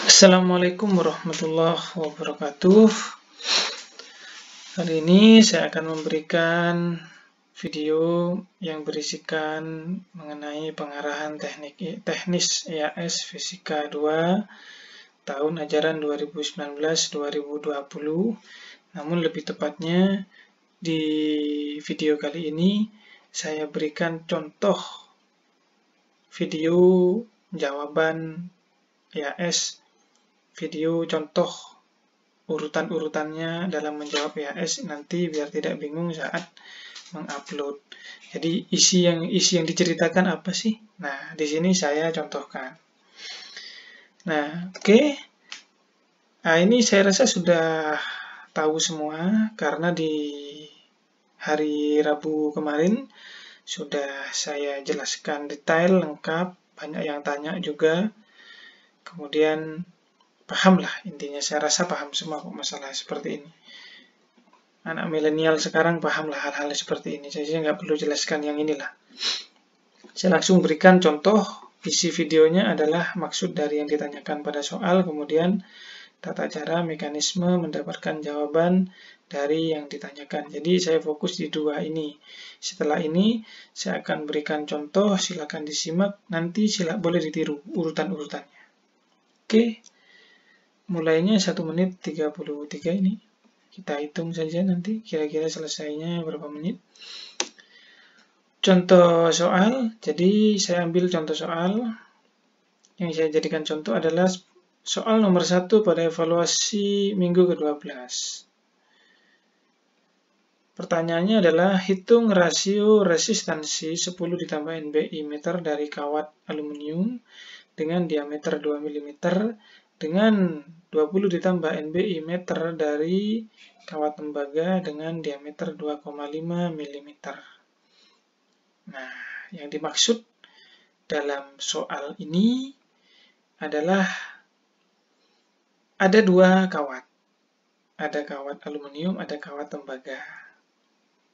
Assalamualaikum warahmatullahi wabarakatuh. Kali ini saya akan memberikan video yang berisikan mengenai pengarahan teknis EAS Fisika 2 tahun ajaran 2019-2020. Namun lebih tepatnya di video kali ini saya berikan contoh video jawaban EAS, video contoh urutan-urutannya dalam menjawab EAS nanti biar tidak bingung saat mengupload. Jadi isi yang diceritakan apa sih? Nah, di sini saya contohkan. Nah, oke. Nah, ini saya rasa sudah tahu semua karena di hari Rabu kemarin sudah saya jelaskan detail lengkap, banyak yang tanya juga. Kemudian paham lah intinya, saya rasa paham semua kok masalah seperti ini. Anak milenial sekarang paham lah hal-hal seperti ini, saya nggak perlu jelaskan yang inilah. Saya langsung berikan contoh, isi videonya adalah maksud dari yang ditanyakan pada soal, kemudian tata cara mekanisme mendapatkan jawaban dari yang ditanyakan. Jadi saya fokus di dua ini. Setelah ini saya akan berikan contoh, silakan disimak, nanti boleh ditiru urutan-urutannya. Oke, mulainya 1 menit 33 ini. Kita hitung saja nanti kira-kira selesainya berapa menit. Contoh soal, jadi saya ambil contoh soal. Yang saya jadikan contoh adalah soal nomor 1 pada evaluasi minggu ke-12. Pertanyaannya adalah hitung rasio resistansi 10 ditambah NBI meter dari kawat aluminium dengan diameter 2 mm dengan 20 ditambah NBI meter dari kawat tembaga dengan diameter 2,5 mm. Nah, yang dimaksud dalam soal ini adalah ada dua kawat. Ada kawat aluminium, ada kawat tembaga.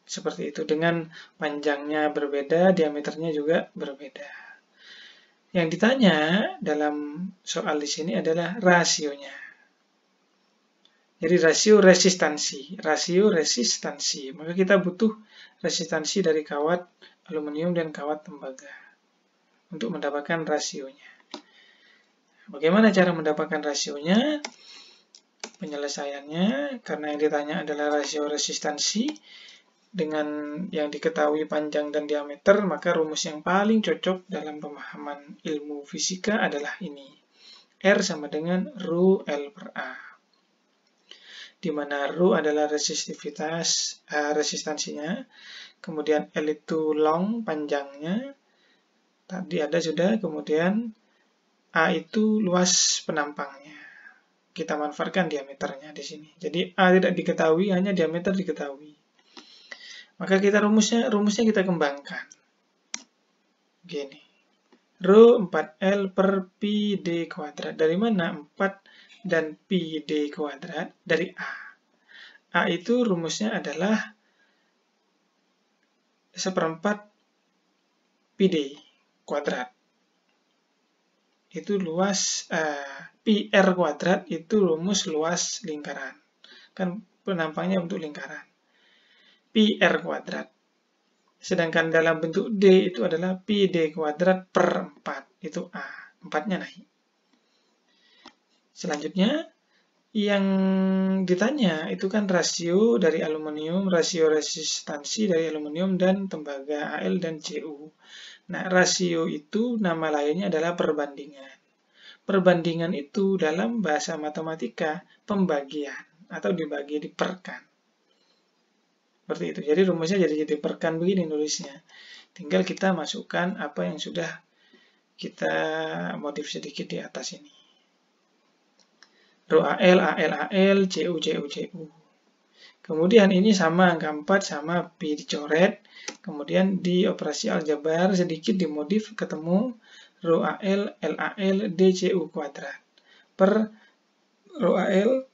Seperti itu, dengan panjangnya berbeda, diameternya juga berbeda. Yang ditanya dalam soal di sini adalah rasionya. Jadi rasio resistansi. Maka kita butuh resistansi dari kawat aluminium dan kawat tembaga untuk mendapatkan rasionya. Bagaimana cara mendapatkan rasionya? Penyelesaiannya, karena yang ditanya adalah rasio resistansi, dengan yang diketahui panjang dan diameter, maka rumus yang paling cocok dalam pemahaman ilmu fisika adalah ini. R sama dengan Rho L per A. Di mana Rho adalah resistansinya, kemudian L itu long, panjangnya, tadi ada sudah, kemudian A itu luas penampangnya. Kita manfaatkan diameternya di sini. Jadi A tidak diketahui, hanya diameter diketahui. Maka kita rumusnya kita kembangkan. Gini. Rho 4L per pi d kuadrat. Dari mana 4 dan pi d kuadrat? Dari A. A itu rumusnya adalah 1/4 pi d kuadrat. Itu luas pi r kuadrat itu rumus luas lingkaran. Kan penampangnya untuk lingkaran. Pi r kuadrat. Sedangkan dalam bentuk D itu adalah pi d kuadrat per 4. Itu A. 4-nya naik. Selanjutnya, yang ditanya itu kan rasio dari aluminium, rasio resistansi dari aluminium dan tembaga Al dan Cu. Nah, rasio itu nama lainnya adalah perbandingan. Perbandingan itu dalam bahasa matematika pembagian atau dibagi diperkan. Seperti itu. Jadi rumusnya jadi perkan begini nulisnya. Tinggal kita masukkan apa yang sudah kita modif sedikit di atas ini. Rho AL, Cu. Kemudian ini sama angka 4 sama pi dicoret. Kemudian di operasi aljabar sedikit dimodif ketemu Rho AL, LAL, DCU kuadrat per Rho AL,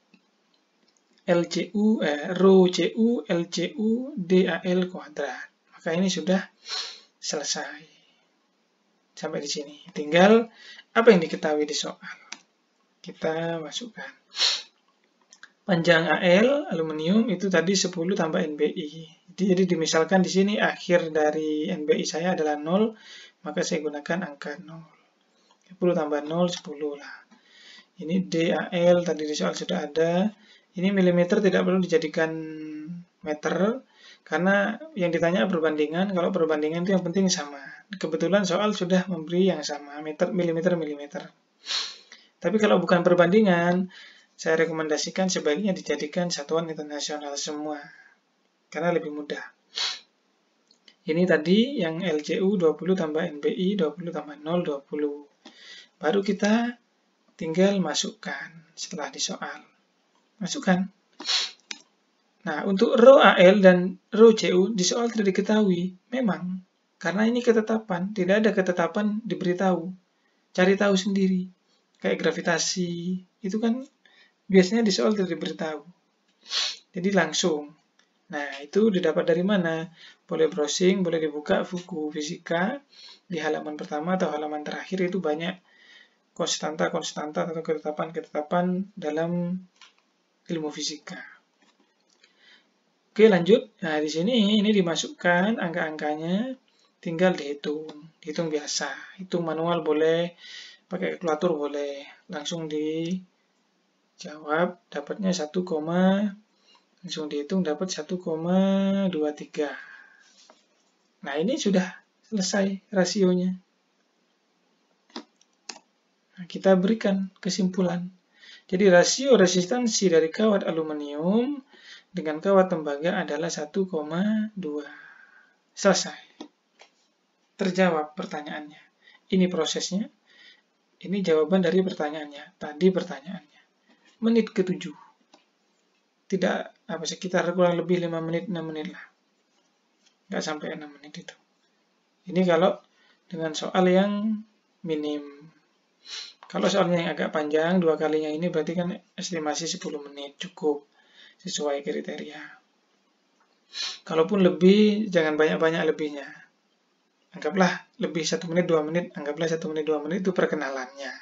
Rho Cu, LCU, DAL kuadrat. Maka ini sudah selesai. Sampai di sini. Tinggal apa yang diketahui di soal. kita masukkan. Panjang AL, aluminium, itu tadi 10 tambah NBI. Jadi dimisalkan di sini akhir dari NBI saya adalah 0, maka saya gunakan angka 0. 10 tambah 0, 10 lah. Ini DAL, tadi di soal sudah ada. Ini milimeter tidak perlu dijadikan meter, karena yang ditanya perbandingan. Kalau perbandingan itu yang penting sama. Kebetulan soal sudah memberi yang sama, meter, milimeter, milimeter. Tapi kalau bukan perbandingan, saya rekomendasikan sebaiknya dijadikan satuan internasional semua, karena lebih mudah. Ini tadi yang LCU 20 tambah NBI, 20 tambah 0, 20. Baru kita tinggal masukkan setelah di soal. Masukkan. Nah, untuk rho AL dan rho CU di soal tidak diketahui. Memang, karena ini ketetapan, tidak ada ketetapan diberitahu. Cari tahu sendiri. Kayak gravitasi, itu kan biasanya di soal tidak diberitahu. Jadi langsung. Nah, itu didapat dari mana? Boleh browsing, boleh dibuka buku fisika. Di halaman pertama atau halaman terakhir itu banyak konstanta-konstanta atau ketetapan-ketetapan dalam ilmu fisika. Oke, lanjut. Nah, di sini ini dimasukkan angka-angkanya, tinggal dihitung. Dihitung biasa. Hitung manual boleh, pakai kalkulator boleh. Langsung dijawab, dapatnya 1, langsung dihitung dapat 1,23. Nah, ini sudah selesai rasionya. Nah, kita berikan kesimpulan. Jadi rasio resistansi dari kawat aluminium dengan kawat tembaga adalah 1,2. Selesai. Terjawab pertanyaannya. Ini prosesnya. Ini jawaban dari pertanyaannya. Tadi pertanyaannya. Menit ke-7. Tidak, sekitar kurang lebih 5 menit, 6 menit lah. Nggak sampai 6 menit itu. Ini kalau dengan soal yang minim. Kalau soalnya yang agak panjang, 2 kalinya ini berarti kan estimasi 10 menit cukup sesuai kriteria. Kalaupun lebih, jangan banyak-banyak lebihnya. Anggaplah lebih 1 menit, 2 menit, anggaplah 1 menit, 2 menit itu perkenalannya.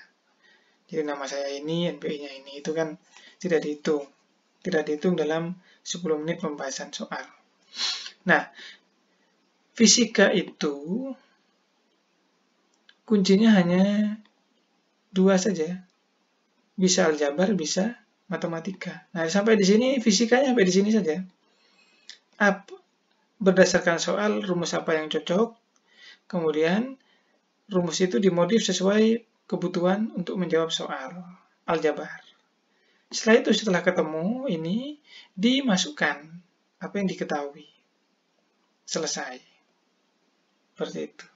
Jadi nama saya ini, NBI-nya ini, itu kan tidak dihitung. Tidak dihitung dalam 10 menit pembahasan soal. Nah, fisika itu kuncinya hanya 2 saja. Bisa aljabar, bisa matematika. Nah, sampai di sini fisikanya sampai di sini saja. Berdasarkan soal, rumus apa yang cocok, kemudian rumus itu dimodif sesuai kebutuhan untuk menjawab soal aljabar. Setelah itu, setelah ketemu ini, dimasukkan apa yang diketahui. Selesai. Seperti itu.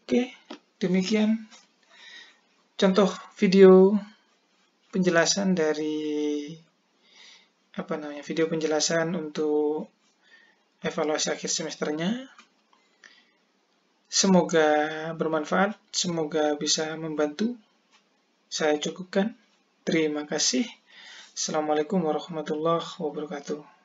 Oke, demikian contoh video penjelasan dari video penjelasan untuk evaluasi akhir semesternya. Semoga bermanfaat, semoga bisa membantu. Saya cukupkan. Terima kasih. Assalamualaikum warahmatullahi wabarakatuh.